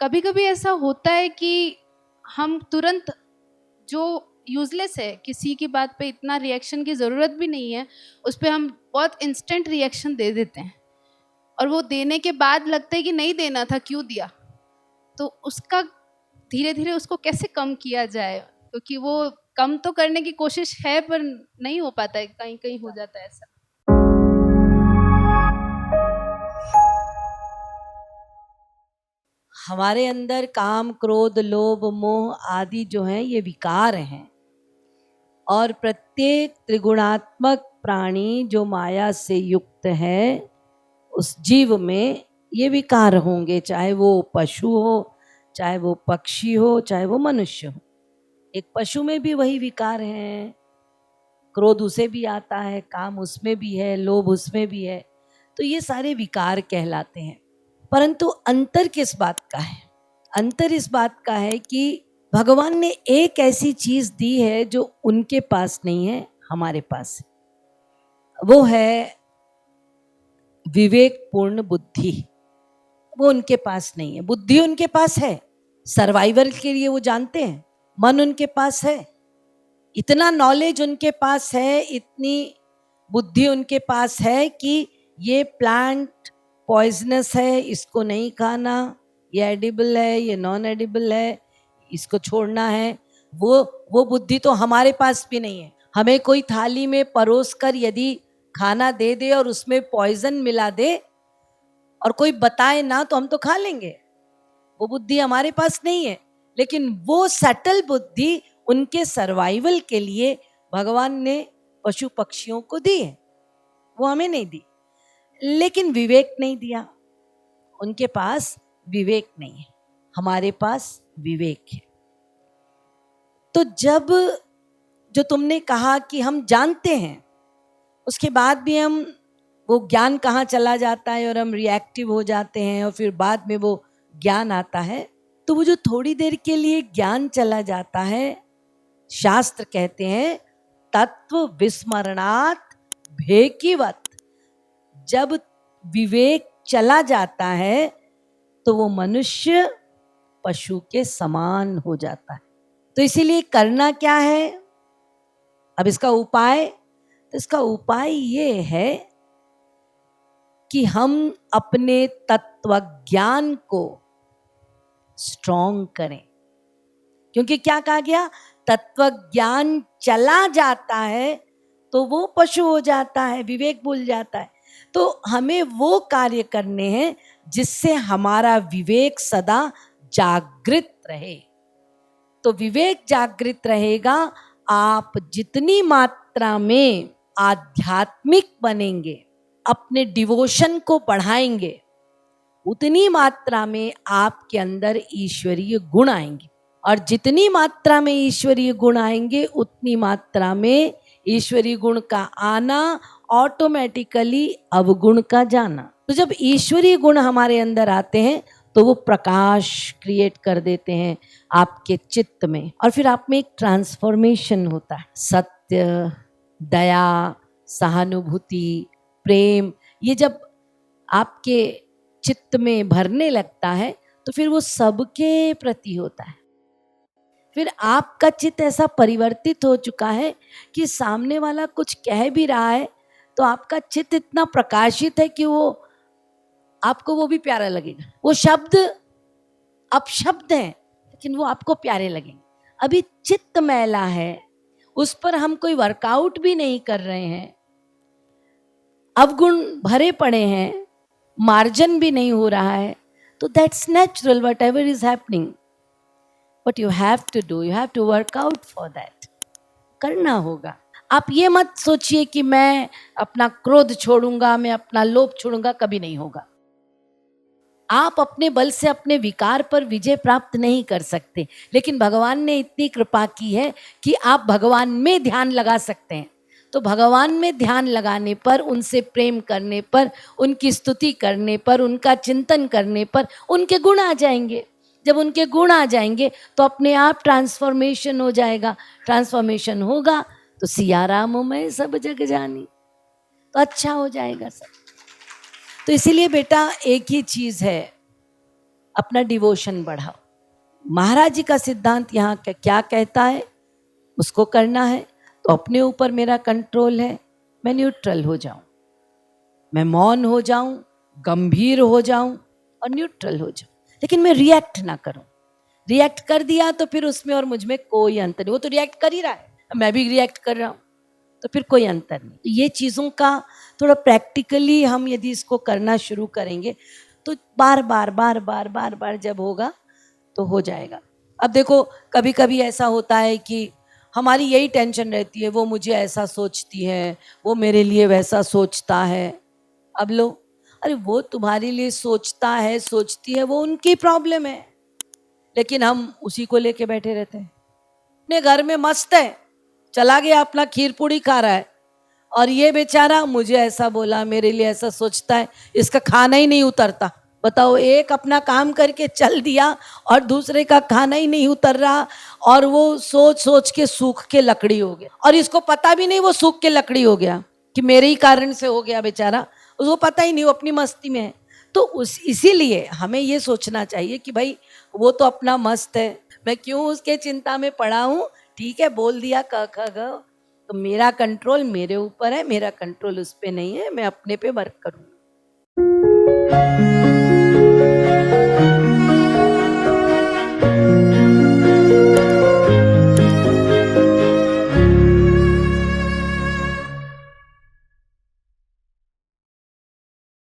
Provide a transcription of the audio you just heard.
कभी कभी ऐसा होता है कि हम तुरंत, जो यूजलेस है, किसी की बात पे इतना रिएक्शन की ज़रूरत भी नहीं है, उस पर हम बहुत इंस्टेंट रिएक्शन दे देते हैं, और वो देने के बाद लगता है कि नहीं देना था, क्यों दिया। तो उसका धीरे धीरे उसको कैसे कम किया जाए, क्योंकि वो कम तो करने की कोशिश है पर नहीं हो पाता है, कहीं कहीं हो जाता है ऐसा। हमारे अंदर काम, क्रोध, लोभ, मोह आदि जो हैं ये विकार हैं, और प्रत्येक त्रिगुणात्मक प्राणी जो माया से युक्त है उस जीव में ये विकार होंगे, चाहे वो पशु हो, चाहे वो पक्षी हो, चाहे वो मनुष्य हो। एक पशु में भी वही विकार हैं, क्रोध उसे भी आता है, काम उसमें भी है, लोभ उसमें भी है, तो ये सारे विकार कहलाते हैं। परंतु अंतर किस बात का है? अंतर इस बात का है कि भगवान ने एक ऐसी चीज दी है जो उनके पास नहीं है, हमारे पास है। वो है विवेकपूर्ण बुद्धि। वो उनके पास नहीं है, बुद्धि उनके पास है, सर्वाइवल के लिए वो जानते हैं, मन उनके पास है, इतना नॉलेज उनके पास है, इतनी बुद्धि उनके पास है कि ये प्लांट पॉइजनस है, इसको नहीं खाना, ये एडिबल है, ये नॉन एडिबल है, इसको छोड़ना है। वो बुद्धि तो हमारे पास भी नहीं है। हमें कोई थाली में परोस कर यदि खाना दे दे और उसमें पॉइजन मिला दे और कोई बताए ना, तो हम तो खा लेंगे। वो बुद्धि हमारे पास नहीं है। लेकिन वो सटल बुद्धि उनके सर्वाइवल के लिए भगवान ने पशु पक्षियों को दी है, वो हमें नहीं दी। लेकिन विवेक नहीं दिया, उनके पास विवेक नहीं है, हमारे पास विवेक है। तो जब जो तुमने कहा कि हम जानते हैं, उसके बाद भी हम, वो ज्ञान कहाँ चला जाता है और हम रिएक्टिव हो जाते हैं और फिर बाद में वो ज्ञान आता है, तो वो जो थोड़ी देर के लिए ज्ञान चला जाता है, शास्त्र कहते हैं तत्व विस्मरणात् भेकीवत। जब विवेक चला जाता है तो वो मनुष्य पशु के समान हो जाता है। तो इसीलिए करना क्या है? अब इसका उपाय, तो इसका उपाय ये है कि हम अपने तत्व ज्ञान को स्ट्रॉन्ग करें। क्योंकि क्या कहा गया? तत्व ज्ञान चला जाता है तो वो पशु हो जाता है, विवेक भूल जाता है। तो हमें वो कार्य करने हैं जिससे हमारा विवेक सदा जागृत रहे। तो विवेक जागृत रहेगा, आप जितनी मात्रा में आध्यात्मिक बनेंगे, अपने डिवोशन को बढ़ाएंगे, उतनी मात्रा में आपके अंदर ईश्वरीय गुण आएंगे। और जितनी मात्रा में ईश्वरीय गुण आएंगे, उतनी मात्रा में ईश्वरीय गुण का आना ऑटोमेटिकली अवगुण का जाना। तो जब ईश्वरीय गुण हमारे अंदर आते हैं तो वो प्रकाश क्रिएट कर देते हैं आपके चित्त में, और फिर आप में एक ट्रांसफॉर्मेशन होता है। सत्य, दया, सहानुभूति, प्रेम, ये जब आपके चित्त में भरने लगता है तो फिर वो सबके प्रति होता है। फिर आपका चित्त ऐसा परिवर्तित हो चुका है कि सामने वाला कुछ कह भी रहा है तो आपका चित्त इतना प्रकाशित है कि वो आपको वो भी प्यारा लगेगा। वो शब्द अपशब्द हैं लेकिन वो आपको प्यारे लगेंगे। अभी चित्त मैला है, उस पर हम कोई वर्कआउट भी नहीं कर रहे हैं, अवगुण भरे पड़े हैं, मार्जन भी नहीं हो रहा है, तो that's natural whatever is happening. But you have to do, you have to work out for that. करना होगा। आप ये मत सोचिए कि मैं अपना क्रोध छोड़ूंगा, मैं अपना लोभ छोड़ूंगा, कभी नहीं होगा। आप अपने बल से अपने विकार पर विजय प्राप्त नहीं कर सकते, लेकिन भगवान ने इतनी कृपा की है कि आप भगवान में ध्यान लगा सकते हैं। तो भगवान में ध्यान लगाने पर, उनसे प्रेम करने पर, उनकी स्तुति करने पर, उनका चिंतन करने पर उनके गुण आ जाएंगे। जब उनके गुण आ जाएंगे तो अपने आप ट्रांसफॉर्मेशन हो जाएगा। ट्रांसफॉर्मेशन होगा तो सिया राम मैं सब जग जानी, तो अच्छा हो जाएगा सब। तो इसीलिए बेटा एक ही चीज है, अपना डिवोशन बढ़ाओ। महाराज जी का सिद्धांत यहाँ क्या कहता है, उसको करना है। तो अपने ऊपर मेरा कंट्रोल है, मैं न्यूट्रल हो जाऊं, मैं मौन हो जाऊं, गंभीर हो जाऊं और न्यूट्रल हो जाऊं, लेकिन मैं रिएक्ट ना करूं। रिएक्ट कर दिया तो फिर उसमें और मुझ में कोई अंतर नहीं। वो तो रिएक्ट कर ही रहा है, मैं भी रिएक्ट कर रहा हूं, तो फिर कोई अंतर नहीं। तो ये चीज़ों का थोड़ा प्रैक्टिकली हम यदि इसको करना शुरू करेंगे तो बार बार बार बार बार बार जब होगा तो हो जाएगा। अब देखो, कभी कभी ऐसा होता है कि हमारी यही टेंशन रहती है, वो मुझे ऐसा सोचती है, वो मेरे लिए वैसा सोचता है। अब लो, अरे वो तुम्हारे लिए सोचता है, सोचती है, वो उनकी प्रॉब्लम है, लेकिन हम उसी को लेके बैठे रहते हैं। अपने घर में मस्त है, चला गया अपना खीर पूड़ी खा रहा है, और ये बेचारा मुझे ऐसा बोला, मेरे लिए ऐसा सोचता है, इसका खाना ही नहीं उतरता। बताओ, एक अपना काम करके चल दिया और दूसरे का खाना ही नहीं उतर रहा, और वो सोच सोच के सूख के लकड़ी हो गया, और इसको पता भी नहीं वो सूख के लकड़ी हो गया कि मेरे ही कारण से हो गया बेचारा, उसको पता ही नहीं, वो अपनी मस्ती में है। तो उस इसीलिए हमें ये सोचना चाहिए कि भाई वो तो अपना मस्त है, मैं क्यों उसके चिंता में पड़ा हूँ। ठीक है, बोल दिया क ख ग, तो मेरा कंट्रोल मेरे ऊपर है, मेरा कंट्रोल उस पे नहीं है, मैं अपने पे वर्क करूँ।